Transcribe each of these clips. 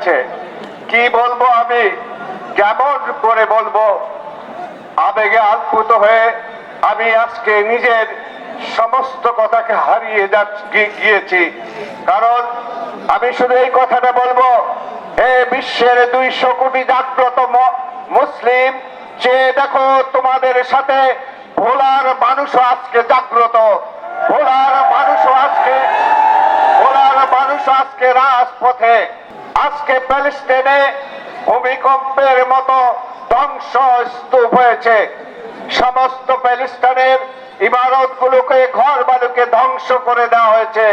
হয়েছে। কি বলবো, আমি কেমন করে বলবো? আবেগে আপ্লুত হয়ে আমি আজকে নিজের সমস্ত কথাকে হারিয়ে গিয়েছি। কারণ আমি শুধু এই কথাটা বলবো, বিশ্বের 200 কোটি জাগ্রত মুসলিম চেয়ে দেখো, তোমাদের সাথে ভোলার মানুষও আজকে জাগ্রত। ভোলার মানুষ আজকে রাজপথে। আজকে প্যালেস্টাইনে ভূমিকম্পের মতো ধ্বংস স্তূপ হয়েছে। সমস্ত প্যালেস্টাইনের ইমারতগুলোকে, ঘর বাড়িকে ধ্বংস করে দেওয়া হয়েছে।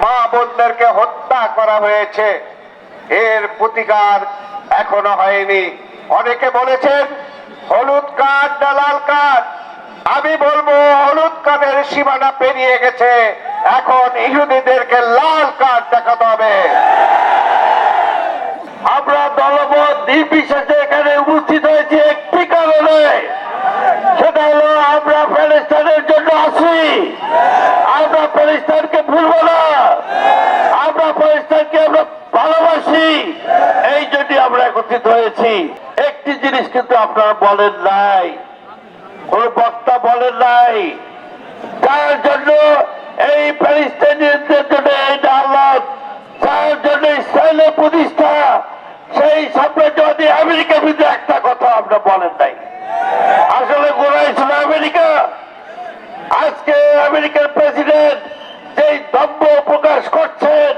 মা বোনদেরকে হত্যা করা হয়েছে। এর প্রতিকার এখনো হয়নি। অনেকে বলেছেন হলুদ কার্ড না লাল কার্ড। আমি বলবো হলুদ কার্ডের সীমানা পেরিয়ে গেছে। এখন ইহুদিদেরকে লাল কার্ড দেখাতে হবে। আমরা দলবদ্ধ নির্বিশেষে এখানে উপস্থিত হয়েছি একটি কারণে, সেটা হলো আমরা প্যালেস্টাইনের জন্য আছি। আমরা প্যালেস্টাইনকে ভুলবো না, আমরা প্যালেস্টাইনকে আমরা ভালোবাসি। এই জন্য আমরা একত্রিত হয়েছি। একটি জিনিস কিন্তু আপনারা বলেন নাই, কোন বক্তা বলেন নাই, তার জন্য এই প্যালেস্টাইনিয়ানদের জন্য এই আল্লাহ, তার জন্য ইসরায়েলের প্রতিষ্ঠা, সেই সাম্রাজ্যবাদী আমেরিকার বিরুদ্ধে একটা কথা আমরা বলেন নাই। আসলে গোড়াই ছিল আমেরিকা। আজকে আমেরিকার প্রেসিডেন্ট যেই দম্ভ প্রকাশ করছেন,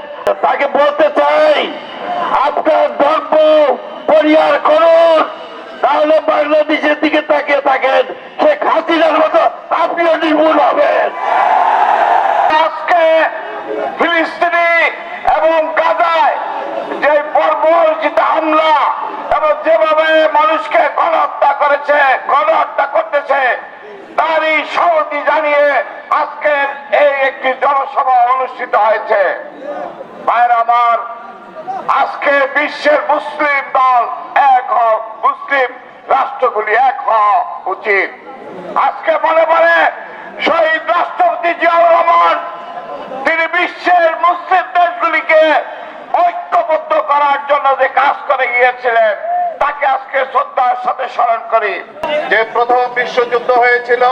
তাকে বলতে চাই আপনার দম্ভ পরিহার করুন, তাহলে বাংলাদেশের দিকে তাকিয়ে থাকেন, শেখ হাসিনার মতো আপনিও নির্মূল হবেন। আজকে ফিলিস্তিনি এবং গাজায় যে বর্বরচিত হামলা এবং যেভাবে মানুষকে গণহত্যা করতেছে, তারই সহমতি জানিয়ে আজকের এই একটি জনসভা অনুষ্ঠিত হয়েছে। ভাইরা আমার, আজকে বিশ্বের মুসলিম দল এক হওয়া, মুসলিম রাষ্ট্রগুলি এক হওয়া উচিত। আজকে মনে পড়ে শহীদ রাষ্ট্রপতি জিয়াউর রহমান, তিনি বিশ্বের মুসলিম দেশগুলিকে ঐক্যবদ্ধ করার জন্য যে কাজ করে গিয়েছিলেন, তাকে আজকে শ্রদ্ধার সাথে স্মরণ করি। যে প্রথম বিশ্বযুদ্ধ হয়েছিল,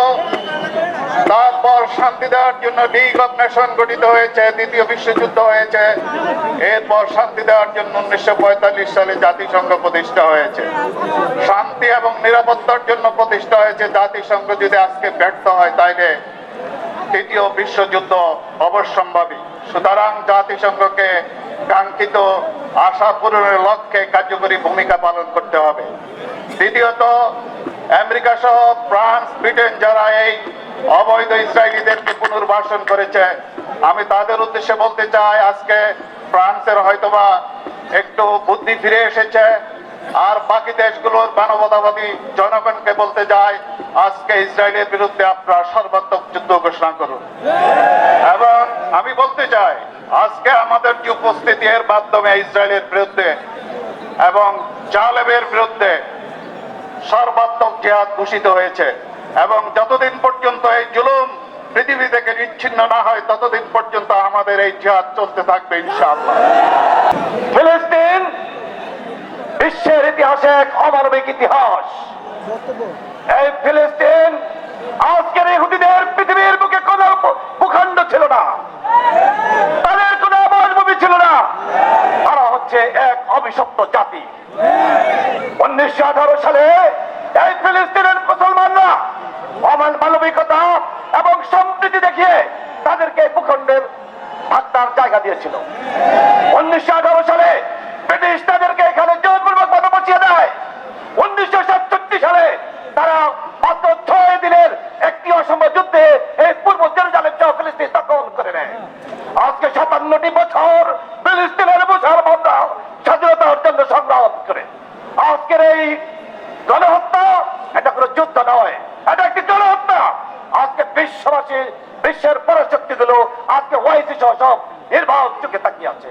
তারপর শান্তি দেওয়ার জন্য লিগ অফ নেশন গঠিত হয়েছে, দ্বিতীয় বিশ্বযুদ্ধ হয়েছে, এরপর শান্তি দেওয়ার জন্য 1945 সালে জাতিসংঘ প্রতিষ্ঠা হয়েছে। শান্তি এবং নিরাপত্তার জন্য প্রতিষ্ঠা হয়েছে জাতিসংঘ। যদি আজকে ব্যর্থ হয়, তাইলে তৃতীয় বিশ্বযুদ্ধ অবশ্যম্ভাবী। সুতরাং জাতিসংঘকে কাঙ্ক্ষিত আশা পূরণের লক্ষ্যে কার্যকরী ভূমিকা পালন করতে হবে। দ্বিতীয়ত, আমেরিকা সহ ফ্রান্স, ব্রিটেন যারা এই অবৈধ ইসরায়েলিদেরকে পুনর্বাসন করেছে, আমি তাদের উদ্দেশ্যে বলতে চাই, আজকে ফ্রান্সের হয়তোবা একটু বুদ্ধি ফিরে এসেছে। আর বাকি দেশগুলোর মানবতাবাদী জনগণকে বলতে চাই, আজকে ইসরায়েলের বিরুদ্ধে আপনারা সর্বাত্মক যুদ্ধ ঘোষণা করুন। এবং আমি বলতে চাই, আজকে আমাদের যে উপস্থিতি, এর মাধ্যমে ইসরায়েলের বিরুদ্ধে এবং জালেমের বিরুদ্ধে সর্বাত্মক জিহাদ ঘোষিত হয়েছে। এবং যতদিন পর্যন্ত এই জুলুম পৃথিবী থেকে বিচ্ছিন্ন না হয়, ততদিন পর্যন্ত আমাদের এই জিহাদ চলতে থাকবে ইনশাআল্লাহ। ফিলিস্তিন বিশ্বের ইতিহাসে এক অমানবিক ইতিহাস। এই ফিলিস্তিন আজকের ইহুদিদের পৃথিবীর বুকে কোন ভূখণ্ড ছিল না, তাদের কোন আবাসভূমি ছিল না। তারা হচ্ছে এক অভিশপ্ত জাতি। 1918 সালে এই ফিলিস্তিনের মুসলমানরা মানবিকতা এবং সম্প্রীতি দেখিয়ে তাদেরকে ভূখণ্ডের থাকার জায়গা দিয়েছিল। 1918 সালে ব্রিটিশ তাদেরকে এখানে জোরপূর্বক ভাবে বসিয়ে দেয়। 1967 সালে তারা মাত্র 6 দিনের একটি অসম্ভব যুদ্ধে এই পূর্ব জেরুজালেম সহ ফিলিস্তিন দখল করে নেয়। আজকে 57টি বছর ফিলিস্তিনের মুসলমানরা স্বাধীনতার জন্য সংগ্রাম করে। আজকের এই গণহত্যা এটা কোনো যুদ্ধ নয়, এটা একটি গণহত্যা। আজকে বিশ্ববাসী, বিশ্বের পরাশক্তিগুলো আজকে ওয়াইসি সহ সব নির্বাক চোখে তাকিয়ে আছে।